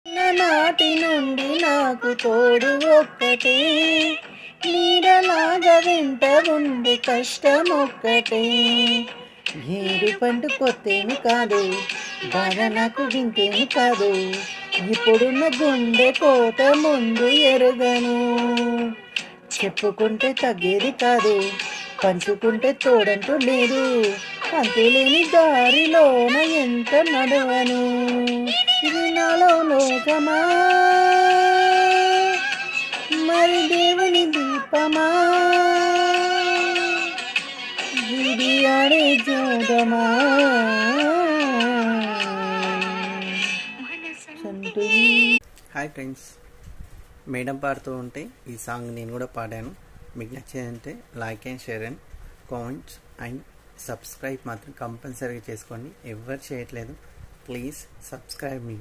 నాటి నుండి నాకు తోడు ఒక్కటే, నీడలాగా వెంట ఉంది కష్టం ఒక్కటే. ఏడు పండు కొత్తేమి కాదు, బాధ నాకు వింతేమి కాదు, ఇప్పుడున్న గుండె కోత ముందు ఎరుగను. చెప్పుకుంటే తగ్గేది కాదు, పంచుకుంటే తోడంటూ లేదు, అంతులేని దారిలోన ఎంత నడవను. ఇది నాలో లోకమా, మరి దేవుని దీపమా, ఇది ఆడే జోగమా. హాయ్ ఫ్రెండ్స్, మేడం పాడుతూ ఉంటే ఈ సాంగ్ నేను కూడా పాడాను. మీకు నచ్చేదంటే like and share and comments and subscribe మాత్రం కంపల్సరీగా చేసుకోండి. ఎవరు చేయట్లేదు, ప్లీజ్ సబ్స్క్రైబ్ మీ.